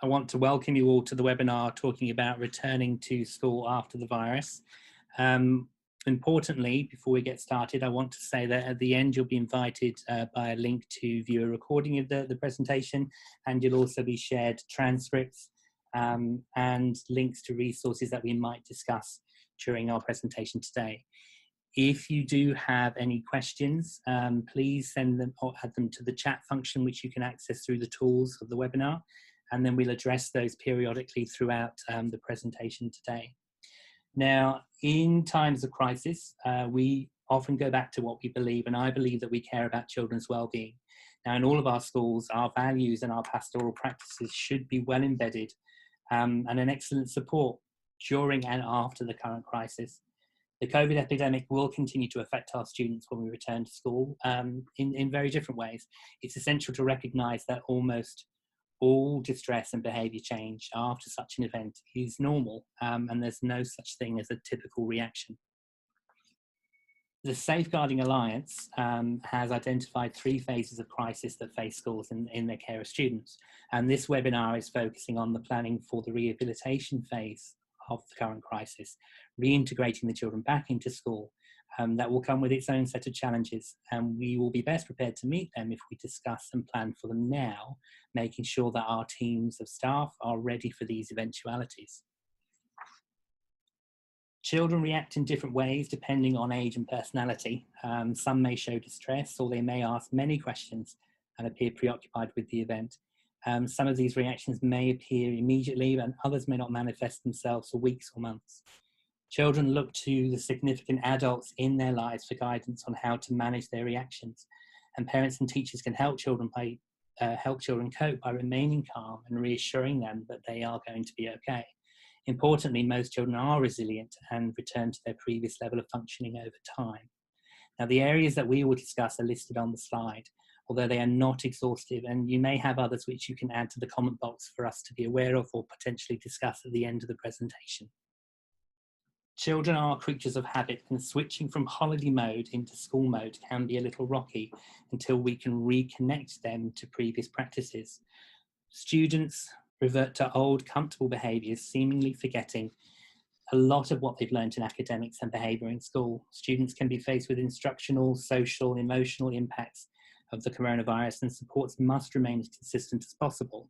I want to welcome you all to the webinar talking about returning to school after the virus. Importantly, before we get started, I want to say that at the end you'll be invited by a link to view a recording of the presentation, and you'll also be shared transcripts and links to resources that we might discuss during our presentation today. If you do have any questions, please send them or add them to the chat function, which you can access through the tools of the webinar, and then we'll address those periodically throughout the presentation today. Now, in times of crisis, we often go back to what we believe, and I believe that we care about children's well-being. Now, in all of our schools, our values and our pastoral practices should be well embedded and an excellent support during and after the current crisis. The COVID epidemic will continue to affect our students when we return to school in very different ways. It's essential to recognise that almost all distress and behaviour change after such an event is normal, and there's no such thing as a typical reaction. The Safeguarding Alliance has identified 3 phases of crisis that face schools in their care of students, and this webinar is focusing on the planning for the rehabilitation phase of the current crisis, reintegrating the children back into school. That will come with its own set of challenges, and we will be best prepared to meet them if we discuss and plan for them now, making sure that our teams of staff are ready for these eventualities. Children react in different ways depending on age and personality. Some may show distress, or they may ask many questions and appear preoccupied with the event. Some of these reactions may appear immediately, and others may not manifest themselves for weeks or months. Children look to the significant adults in their lives for guidance on how to manage their reactions, and parents and teachers can help children cope by remaining calm and reassuring them that they are going to be okay. Importantly, most children are resilient and return to their previous level of functioning over time. Now, the areas that we will discuss are listed on the slide, although they are not exhaustive, and you may have others which you can add to the comment box for us to be aware of or potentially discuss at the end of the presentation. Children are creatures of habit, and switching from holiday mode into school mode can be a little rocky until we can reconnect them to previous practices. Students revert to old, comfortable behaviours, seemingly forgetting a lot of what they've learned in academics and behaviour in school. Students can be faced with instructional, social, emotional impacts of the coronavirus, and supports must remain as consistent as possible.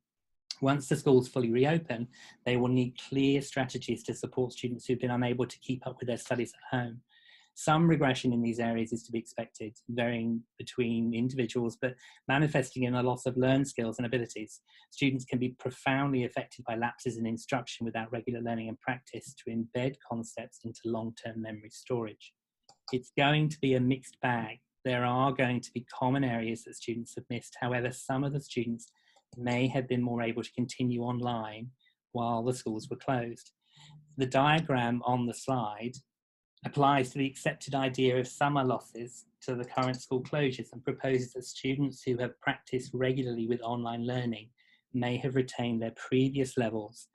Once the schools fully reopen, they will need clear strategies to support students who've been unable to keep up with their studies at home. Some regression in these areas is to be expected, varying between individuals, but manifesting in a loss of learned skills and abilities. Students can be profoundly affected by lapses in instruction without regular learning and practice to embed concepts into long-term memory storage. It's going to be a mixed bag. There are going to be common areas that students have missed. However, some of the students may have been more able to continue online while the schools were closed. The diagram on the slide applies to the accepted idea of summer losses to the current school closures, and proposes that students who have practiced regularly with online learning may have retained their previous levels,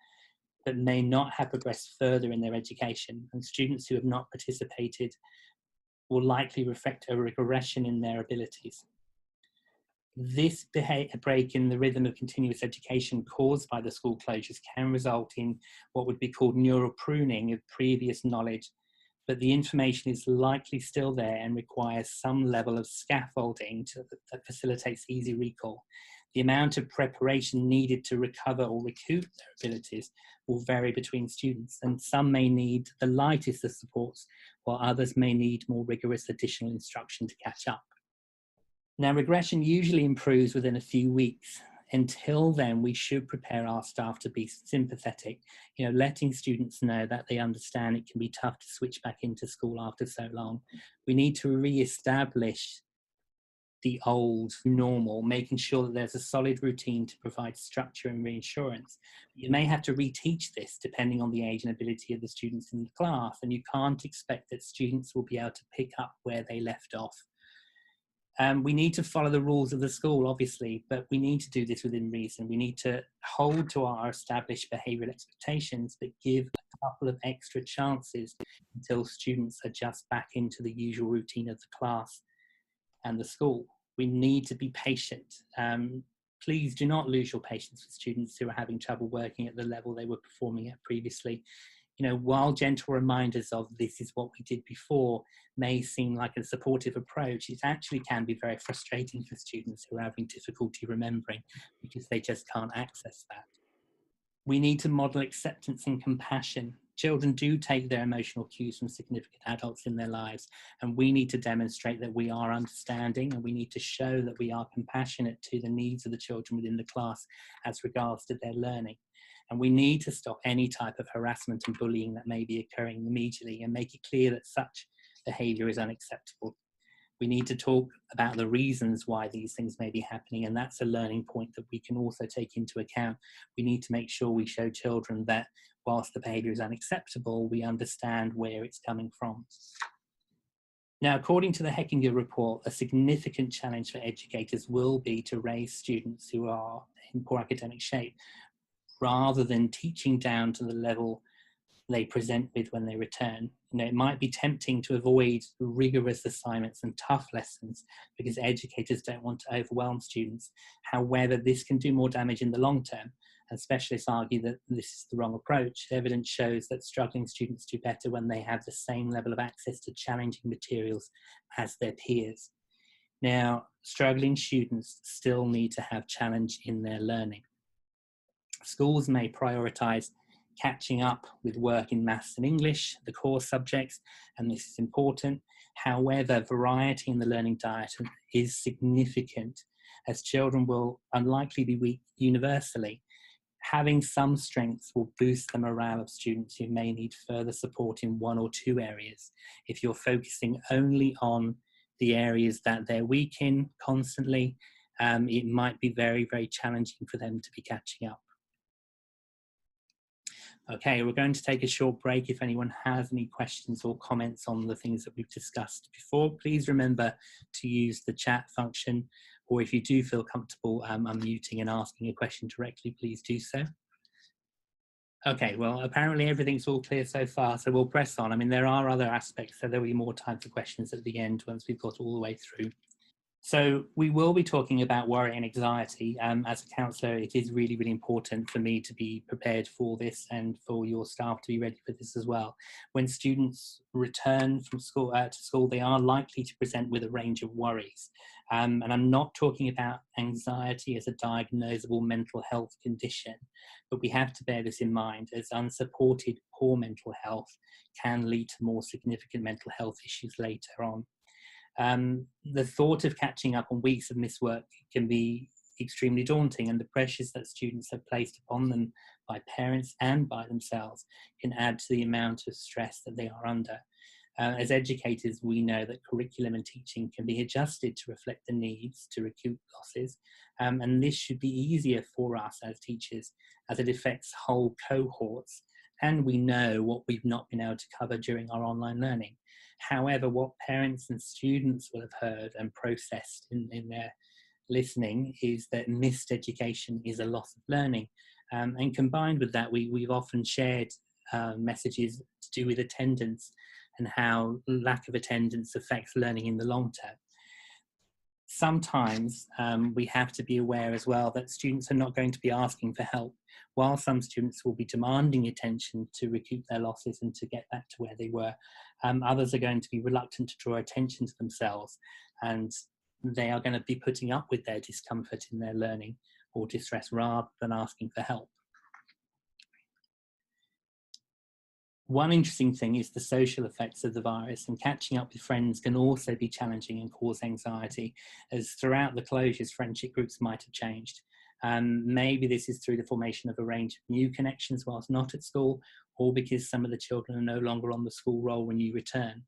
but may not have progressed further in their education, and students who have not participated will likely reflect a regression in their abilities. This break in the rhythm of continuous education caused by the school closures can result in what would be called neural pruning of previous knowledge, but the information is likely still there and requires some level of scaffolding that facilitates easy recall. The amount of preparation needed to recover or recoup their abilities will vary between students, and some may need the lightest of supports, while others may need more rigorous additional instruction to catch up. Now, regression usually improves within a few weeks. Until then, we should prepare our staff to be sympathetic, letting students know that they understand it can be tough to switch back into school after so long. We need to re-establish the old normal, making sure that there's a solid routine to provide structure and reassurance. You may have to reteach this depending on the age and ability of the students in the class, and you can't expect that students will be able to pick up where they left off. We need to follow the rules of the school, obviously, but we need to do this within reason. We need to hold to our established behavioural expectations, but give a couple of extra chances until students adjust back into the usual routine of the class and the school. We need to be patient. please do not lose your patience with students who are having trouble working at the level they were performing at previously. You know, while gentle reminders of this is what we did before may seem like a supportive approach, it actually can be very frustrating for students who are having difficulty remembering because they just can't access that. We need to model acceptance and compassion. Children do take their emotional cues from significant adults in their lives, and we need to demonstrate that we are understanding, and we need to show that we are compassionate to the needs of the children within the class as regards to their learning. And we need to stop any type of harassment and bullying that may be occurring immediately and make it clear that such behaviour is unacceptable. We need to talk about the reasons why these things may be happening, and that's a learning point that we can also take into account. We need to make sure we show children that whilst the behaviour is unacceptable, we understand where it's coming from. Now, according to the Heckinger report, a significant challenge for educators will be to raise students who are in poor academic shape, rather than teaching down to the level they present with when they return. You know, it might be tempting to avoid rigorous assignments and tough lessons because educators don't want to overwhelm students. However, this can do more damage in the long term, and specialists argue that this is the wrong approach. Evidence shows that struggling students do better when they have the same level of access to challenging materials as their peers. Now, struggling students still need to have challenge in their learning. Schools may prioritise catching up with work in maths and English, the core subjects, and this is important. However, variety in the learning diet is significant, as children will unlikely be weak universally. Having some strengths will boost the morale of students who may need further support in one or two areas. If you're focusing only on the areas that they're weak in constantly, it might be very, very challenging for them to be catching up. Okay, we're going to take a short break. If anyone has any questions or comments on the things that we've discussed before, please remember to use the chat function, or if you do feel comfortable unmuting and asking a question directly, please do so. Okay, well, apparently everything's all clear so far, so we'll press on. I mean, there are other aspects, so there'll be more time for questions at the end once we've got all the way through. So we will be talking about worry and anxiety. As a counsellor, it is really, really important for me to be prepared for this and for your staff to be ready for this as well. When students return from school to school, they are likely to present with a range of worries. And I'm not talking about anxiety as a diagnosable mental health condition, but we have to bear this in mind, as unsupported poor mental health can lead to more significant mental health issues later on. The thought of catching up on weeks of missed work can be extremely daunting, and the pressures that students have placed upon them by parents and by themselves can add to the amount of stress that they are under. As educators, we know that curriculum and teaching can be adjusted to reflect the needs to recoup losses, and this should be easier for us as teachers as it affects whole cohorts, and we know what we've not been able to cover during our online learning. However, what parents and students will have heard and processed in their listening is that missed education is a loss of learning. And combined with that, we've often shared messages to do with attendance and how lack of attendance affects learning in the long term. Sometimes we have to be aware as well that students are not going to be asking for help. While some students will be demanding attention to recoup their losses and to get back to where they were, others are going to be reluctant to draw attention to themselves, and they are going to be putting up with their discomfort in their learning or distress rather than asking for help. One interesting thing is the social effects of the virus, and catching up with friends can also be challenging and cause anxiety, as throughout the closures, friendship groups might have changed. Maybe this is through the formation of a range of new connections whilst not at school, or because some of the children are no longer on the school roll when you return.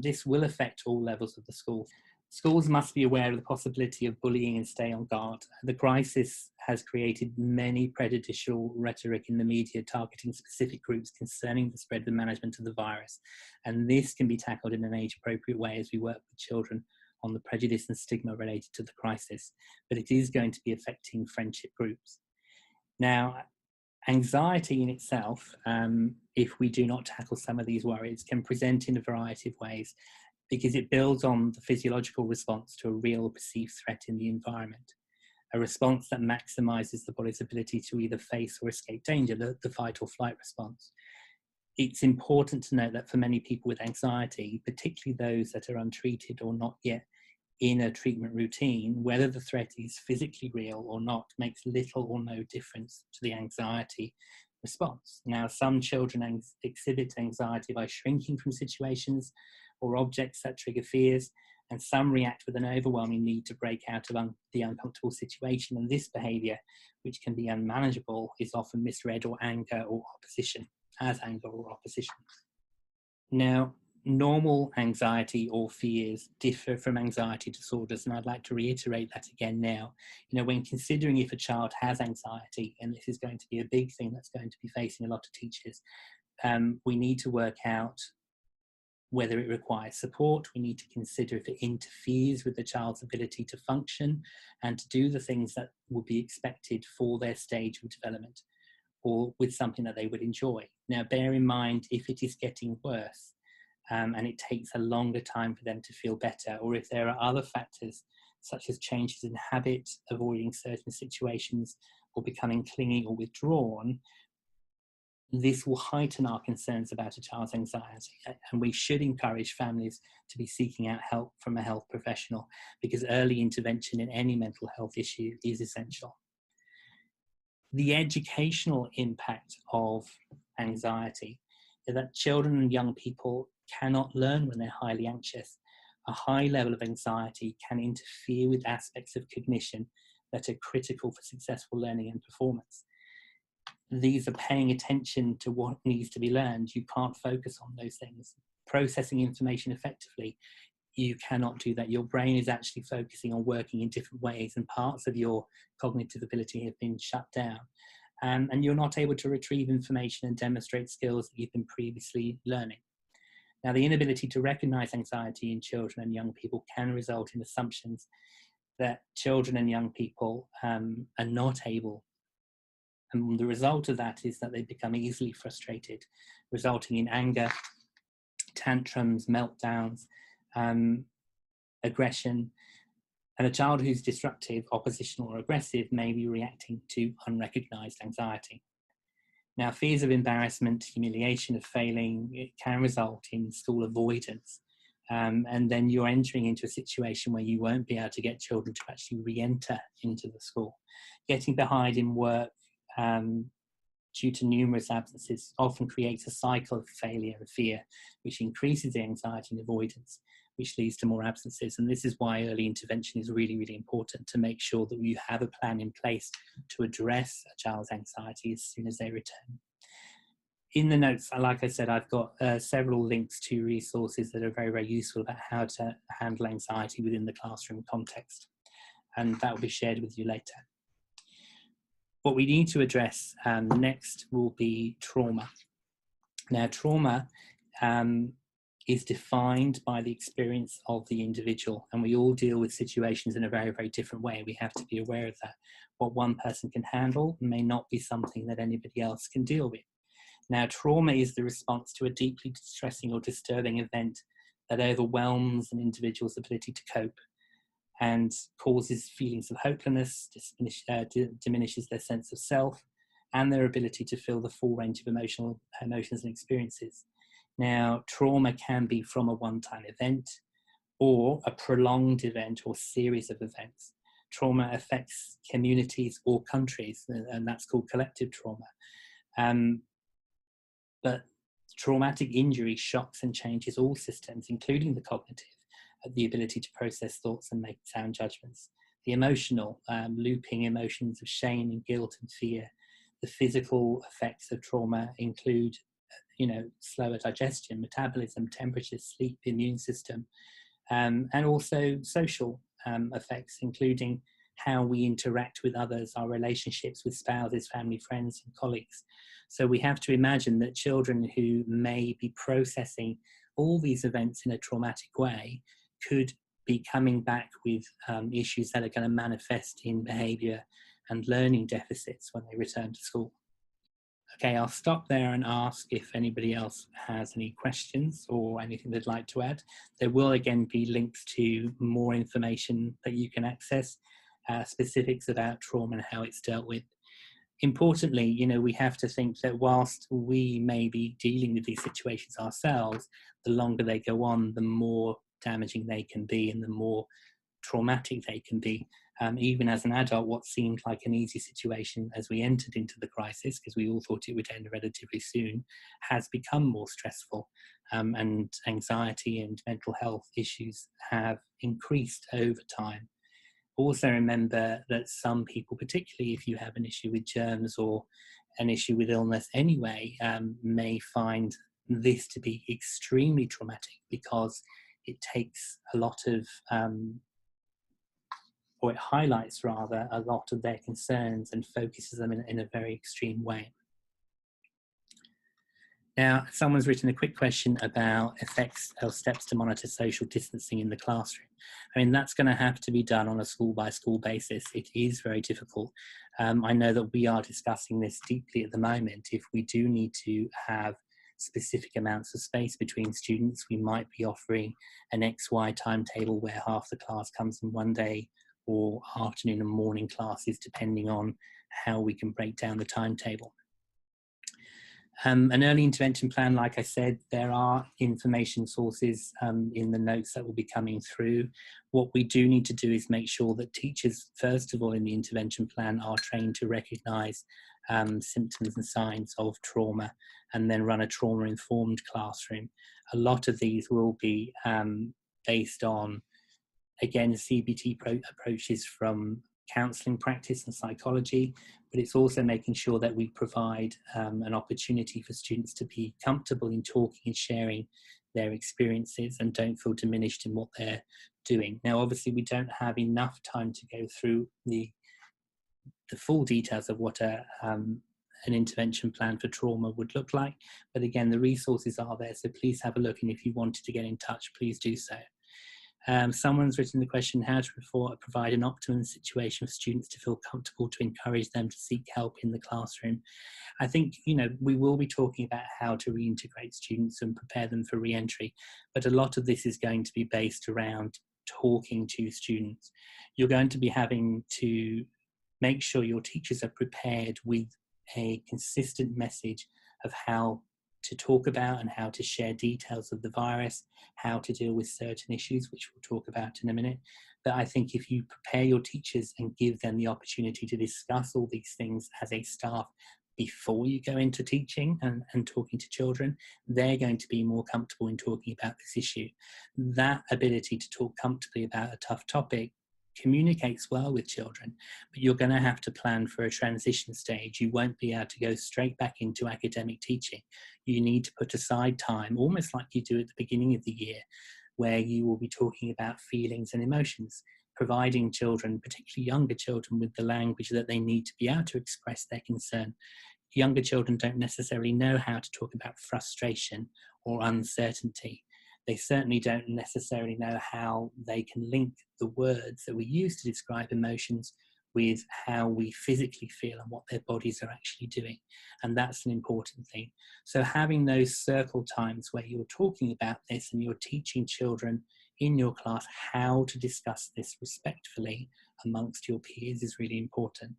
This will affect all levels of the school. Schools must be aware of the possibility of bullying and stay on guard. The crisis has created many prejudicial rhetoric in the media targeting specific groups concerning the spread and management of the virus. And this can be tackled in an age-appropriate way as we work with children on the prejudice and stigma related to the crisis. But it is going to be affecting friendship groups. Now, anxiety in itself, if we do not tackle some of these worries, can present in a variety of ways, because it builds on the physiological response to a real perceived threat in the environment. a response that maximizes the body's ability to either face or escape danger, the fight or flight response. It's important to note that for many people with anxiety, particularly those that are untreated or not yet in a treatment routine, whether the threat is physically real or not makes little or no difference to the anxiety response. Now, some children exhibit anxiety by shrinking from situations or objects that trigger fears, and some react with an overwhelming need to break out of the uncomfortable situation. And this behaviour, which can be unmanageable, is often misread or anger or opposition, as anger or opposition. Now, normal anxiety or fears differ from anxiety disorders, and I'd like to reiterate that again now. When considering if a child has anxiety, and this is going to be a big thing that's going to be facing a lot of teachers, we need to work out whether it requires support. We need to consider if it interferes with the child's ability to function and to do the things that would be expected for their stage of development, or with something that they would enjoy. Now, bear in mind, if it is getting worse, and it takes a longer time for them to feel better, or if there are other factors such as changes in habit, avoiding certain situations, or becoming clingy or withdrawn, this will heighten our concerns about a child's anxiety. And we should encourage families to be seeking out help from a health professional, because early intervention in any mental health issue is essential. The educational impact of anxiety is that children and young people cannot learn when they're highly anxious. A high level of anxiety can interfere with aspects of cognition that are critical for successful learning and performance. These are paying attention to what needs to be learned. You can't focus on those things. Processing information effectively, you cannot do that. Your brain is actually focusing on working in different ways, and parts of your cognitive ability have been shut down. And you're not able to retrieve information and demonstrate skills that you've been previously learning. Now, the inability to recognize anxiety in children and young people can result in assumptions that children and young people are not able. And the result of that is that they become easily frustrated, resulting in anger, tantrums, meltdowns, aggression. And a child who's disruptive, oppositional, or aggressive may be reacting to unrecognized anxiety. Now, fears of embarrassment, humiliation, of failing, it can result in school avoidance. And then you're entering into a situation where you won't be able to get children to actually re-enter into the school. Getting behind in work due to numerous absences often creates a cycle of failure and fear, which increases the anxiety and avoidance, which leads to more absences. And this is why early intervention is really, really important, to make sure that you have a plan in place to address a child's anxiety as soon as they return. In the notes, like I said, I've got several links to resources that are very, very useful about how to handle anxiety within the classroom context. And that will be shared with you later. What we need to address next will be trauma. Now, trauma is defined by the experience of the individual, and we all deal with situations in a very, very different way. We have to be aware of that. What one person can handle may not be something that anybody else can deal with. Now, trauma is the response to a deeply distressing or disturbing event that overwhelms an individual's ability to cope and causes feelings of hopelessness, diminishes their sense of self and their ability to feel the full range of emotions and experiences. Now, trauma can be from a one-time event or a prolonged event or series of events. Trauma affects communities or countries, and that's called collective trauma. But traumatic injury shocks and changes all systems, including the cognitive, the ability to process thoughts and make sound judgments. The emotional, looping emotions of shame and guilt and fear. The physical effects of trauma include, slower digestion, metabolism, temperature, sleep, immune system, and also social effects, including how we interact with others, our relationships with spouses, family, friends, and colleagues. So we have to imagine that children who may be processing all these events in a traumatic way could be coming back with issues that are going to manifest in behaviour and learning deficits when they return to school. Okay, I'll stop there and ask if anybody else has any questions or anything they'd like to add. There will again be links to more information that you can access. specifics about trauma and how it's dealt with. Importantly, you know, we have to think that whilst we may be dealing with these situations ourselves, the longer they go on, the more damaging they can be and the more traumatic they can be. Even as an adult, what seemed like an easy situation as we entered into the crisis, because we all thought it would end relatively soon, has become more stressful, and anxiety and mental health issues have increased over time. Also remember that some people, particularly if you have an issue with germs or an issue with illness anyway, may find this to be extremely traumatic because it takes a lot of or it highlights rather a lot of their concerns and focuses them in a very extreme way. Now, someone's written a quick question about effects or steps to monitor social distancing in the classroom. I mean, that's going to have to be done on a school-by-school basis. It is very difficult. I know that we are discussing this deeply at the moment. If we do need to have specific amounts of space between students, we might be offering an XY timetable where half the class comes in one day, or afternoon and morning classes, depending on how we can break down the timetable. An early intervention plan, like I said, there are information sources in the notes that will be coming through. What we do need to do is make sure that teachers, first of all, in the intervention plan are trained to recognise symptoms and signs of trauma and then run a trauma-informed classroom. A lot of these will be based on, again, CBT approaches from counselling practice and psychology, but it's also making sure that we provide an opportunity for students to be comfortable in talking and sharing their experiences and don't feel diminished in what they're doing. Now, obviously, we don't have enough time to go through the full details of what an intervention plan for trauma would look like, but again, the resources are there, so please have a look, and if you wanted to get in touch, please do so. Someone's written the question, how to provide an optimum situation for students to feel comfortable to encourage them to seek help in the classroom. I think, you know, we will be talking about how to reintegrate students and prepare them for re-entry, but a lot of this is going to be based around talking to students. You're going to be having to make sure your teachers are prepared with a consistent message of how to talk about and how to share details of the virus, how to deal with certain issues, which we'll talk about in a minute. But I think if you prepare your teachers and give them the opportunity to discuss all these things as a staff before you go into teaching and talking to children, they're going to be more comfortable in talking about this issue. That ability to talk comfortably about a tough topic communicates well with children, but you're going to have to plan for a transition stage. You won't be able to go straight back into academic teaching. You need to put aside time, almost like you do at the beginning of the year, where you will be talking about feelings and emotions, providing children, particularly younger children, with the language that they need to be able to express their concern. Younger children don't necessarily know how to talk about frustration or uncertainty. They certainly don't necessarily know how they can link the words that we use to describe emotions with how we physically feel and what their bodies are actually doing. And that's an important thing. So having those circle times where you're talking about this and you're teaching children in your class how to discuss this respectfully amongst your peers is really important.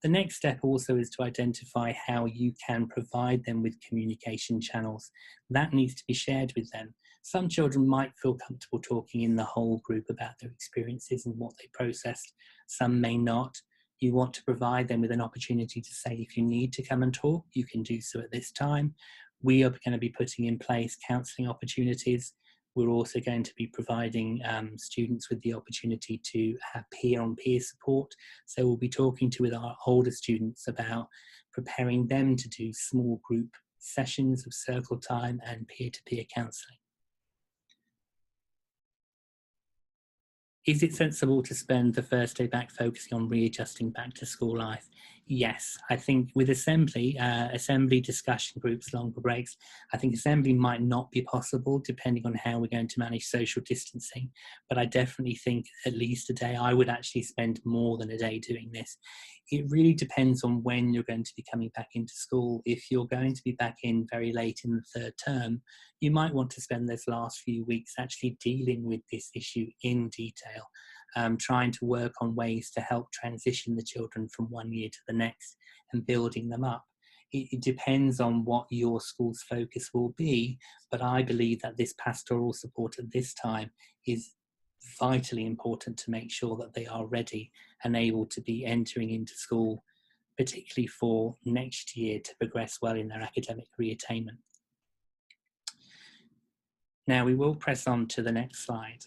The next step also is to identify how you can provide them with communication channels. That needs to be shared with them. Some children might feel comfortable talking in the whole group about their experiences and what they processed. Some may not. You want to provide them with an opportunity to say, if you need to come and talk, you can do so at this time. We are going to be putting in place counselling opportunities. We're also going to be providing students with the opportunity to have peer-on-peer support. So we'll be talking with our older students about preparing them to do small group sessions of circle time and peer-to-peer counselling. Is it sensible to spend the first day back focusing on readjusting back to school life? Yes, I think with assembly discussion groups, longer breaks, I think assembly might not be possible depending on how we're going to manage social distancing. But I definitely think at least a day. I would actually spend more than a day doing this. It really depends on when you're going to be coming back into school. If you're going to be back in very late in the third term, you might want to spend those last few weeks actually dealing with this issue in detail. trying to work on ways to help transition the children from one year to the next and building them up. It depends on what your school's focus will be, but I believe that this pastoral support at this time is vitally important to make sure that they are ready and able to be entering into school, particularly for next year, to progress well in their academic reattainment. Now we will press on to the next slide.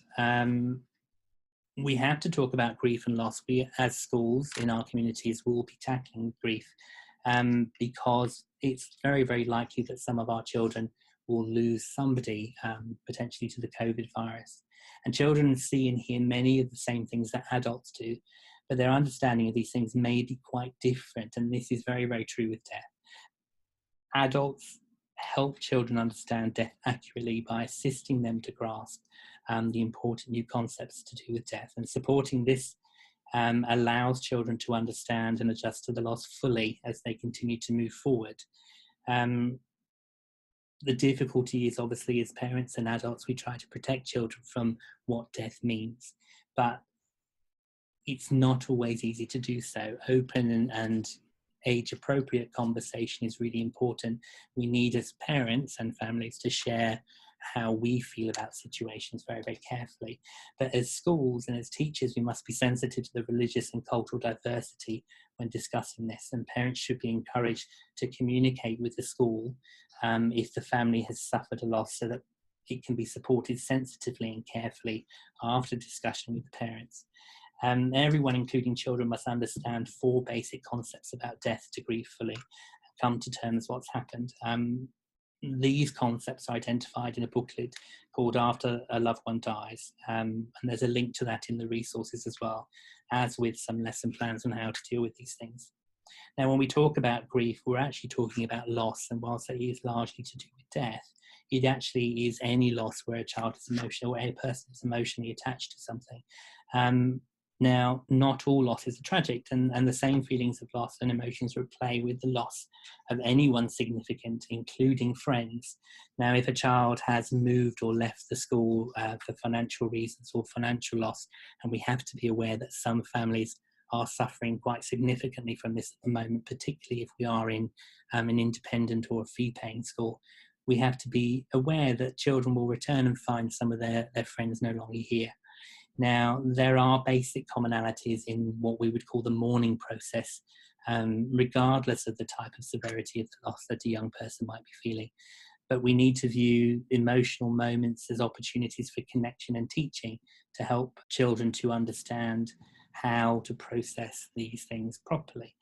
We have to talk about grief and loss. We, as schools in our communities, will be tackling grief because it's very, very likely that some of our children will lose somebody potentially to the COVID virus. And children see and hear many of the same things that adults do, but their understanding of these things may be quite different. And this is very, very true with death. Adults help children understand death accurately by assisting them to grasp the important new concepts to do with death. And supporting this allows children to understand and adjust to the loss fully as they continue to move forward. The difficulty is, obviously, as parents and adults, we try to protect children from what death means, but it's not always easy to do so. Open and age-appropriate conversation is really important. We need, as parents and families, to share how we feel about situations very, very carefully. But as schools and as teachers, we must be sensitive to the religious and cultural diversity when discussing this, and parents should be encouraged to communicate with the school if the family has suffered a loss, so that it can be supported sensitively and carefully after discussion with the parents. Everyone, including children, must understand 4 basic concepts about death to grieve fully, come to terms with what's happened. These concepts are identified in a booklet called After a Loved One Dies, and there's a link to that in the resources as well, as with some lesson plans on how to deal with these things. Now, when we talk about grief, we're actually talking about loss, and whilst it is largely to do with death, it actually is any loss where a child is emotional, or a person is emotionally attached to something. Now, not all losses are tragic, and the same feelings of loss and emotions replay with the loss of anyone significant, including friends. Now, if a child has moved or left the school for financial reasons or financial loss, and we have to be aware that some families are suffering quite significantly from this at the moment, particularly if we are in an independent or a fee-paying school, we have to be aware that children will return and find some of their friends no longer here. Now, there are basic commonalities in what we would call the mourning process, regardless of the type of severity of the loss that a young person might be feeling. But we need to view emotional moments as opportunities for connection and teaching to help children to understand how to process these things properly.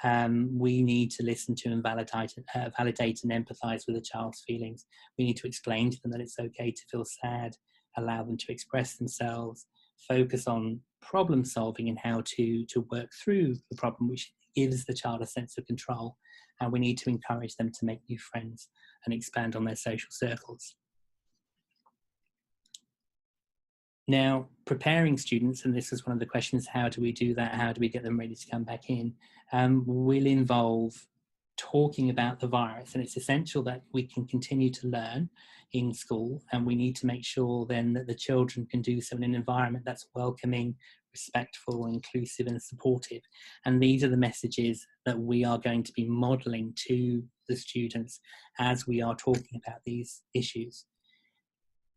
We need to listen to and validate and empathise with a child's feelings. We need to explain to them that it's okay to feel sad, allow them to express themselves, focus on problem solving and how to work through the problem, which gives the child a sense of control. And we need to encourage them to make new friends and expand on their social circles. Now, preparing students, and this is one of the questions, how do we do that? How do we get them ready to come back in? Will involve talking about the virus, and it's essential that we can continue to learn in school, and we need to make sure then that the children can do so in an environment that's welcoming, respectful, inclusive and supportive. And these are the messages that we are going to be modelling to the students as we are talking about these issues.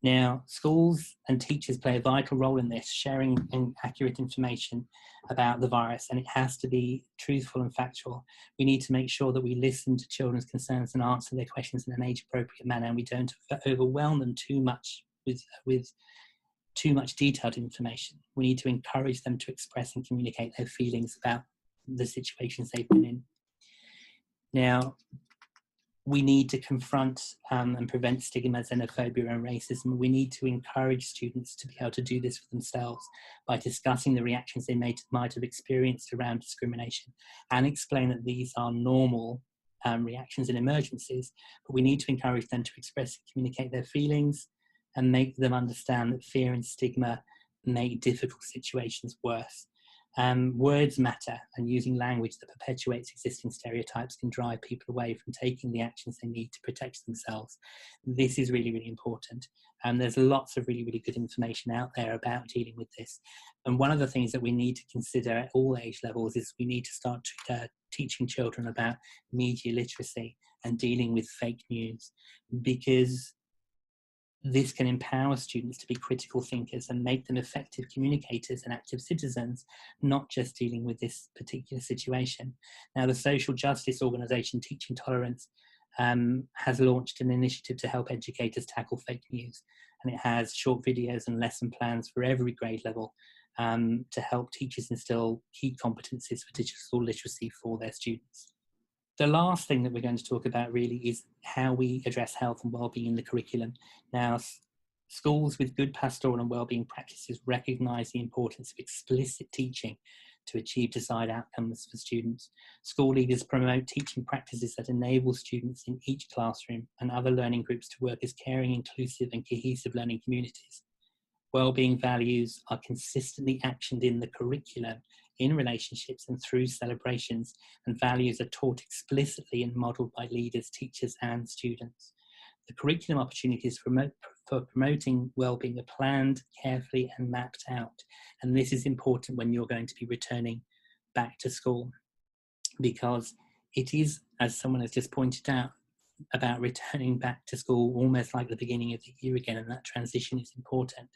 Now, schools and teachers play a vital role in this, sharing accurate information about the virus, and it has to be truthful and factual. We need to make sure that we listen to children's concerns and answer their questions in an age-appropriate manner, and we don't overwhelm them too much with too much detailed information. We need to encourage them to express and communicate their feelings about the situations they've been in. Now, we need to confront and prevent stigma, xenophobia and racism. We need to encourage students to be able to do this for themselves by discussing the reactions they might have experienced around discrimination, and explain that these are normal reactions in emergencies, but we need to encourage them to express and communicate their feelings and make them understand that fear and stigma make difficult situations worse. Words matter, and using language that perpetuates existing stereotypes can drive people away from taking the actions they need to protect themselves. This is really, really important. And there's lots of really, really good information out there about dealing with this. And one of the things that we need to consider at all age levels is we need to start teaching children about media literacy and dealing with fake news, because this can empower students to be critical thinkers and make them effective communicators and active citizens, not just dealing with this particular situation. Now, the social justice organisation Teaching Tolerance has launched an initiative to help educators tackle fake news, and it has short videos and lesson plans for every grade level to help teachers instill key competencies for digital literacy for their students. The last thing that we're going to talk about really is how we address health and wellbeing in the curriculum. Now, schools with good pastoral and wellbeing practices recognise the importance of explicit teaching to achieve desired outcomes for students. School leaders promote teaching practices that enable students in each classroom and other learning groups to work as caring, inclusive and cohesive learning communities. Wellbeing values are consistently actioned in the curriculum, in relationships and through celebrations, and values are taught explicitly and modelled by leaders, teachers and students. The curriculum opportunities for promoting wellbeing are planned carefully and mapped out, and this is important when you're going to be returning back to school, because it is, as someone has just pointed out, about returning back to school almost like the beginning of the year again, and that transition is important.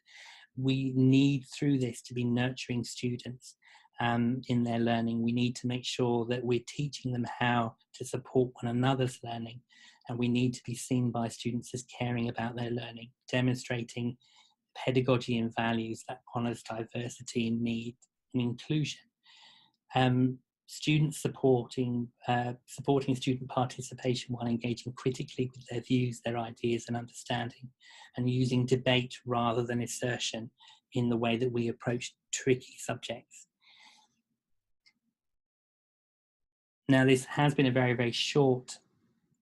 We need through this to be nurturing students in their learning. We need to make sure that we're teaching them how to support one another's learning, and we need to be seen by students as caring about their learning, demonstrating pedagogy and values that honours diversity and need and inclusion. Students supporting student participation while engaging critically with their views, their ideas and understanding, and using debate rather than assertion in the way that we approach tricky subjects. Now, this has been a very, very short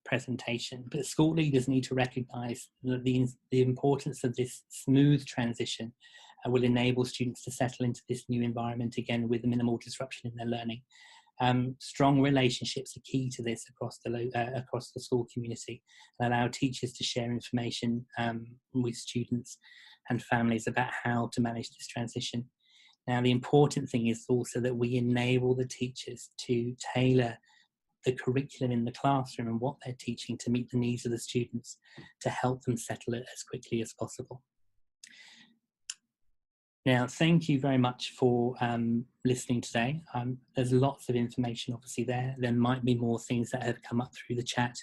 presentation, but school leaders need to recognise that the importance of this smooth transition will enable students to settle into this new environment again with minimal disruption in their learning. Strong relationships are key to this across the school community, and allow teachers to share information with students and families about how to manage this transition. Now, the important thing is also that we enable the teachers to tailor the curriculum in the classroom and what they're teaching to meet the needs of the students, to help them settle it as quickly as possible. Now, thank you very much for listening today. There's lots of information obviously there. There might be more things that have come up through the chat,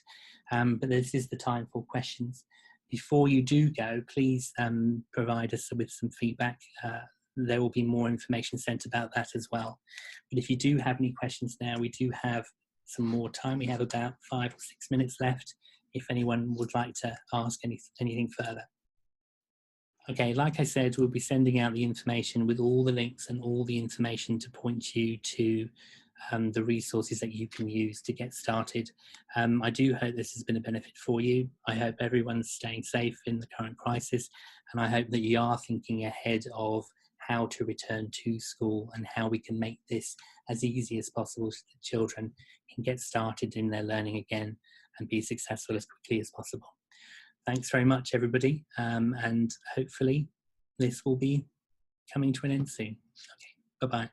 but this is the time for questions. Before you do go, please provide us with some feedback. There will be more information sent about that as well. But if you do have any questions now, we do have some more time. We have about 5 or 6 minutes left if anyone would like to ask anything further. Okay, like I said, we'll be sending out the information with all the links and all the information to point you to the resources that you can use to get started. I do hope this has been a benefit for you. I hope everyone's staying safe in the current crisis, and I hope that you are thinking ahead of how to return to school and how we can make this as easy as possible so that children can get started in their learning again and be successful as quickly as possible. Thanks very much, everybody, and hopefully this will be coming to an end soon. Okay, bye-bye.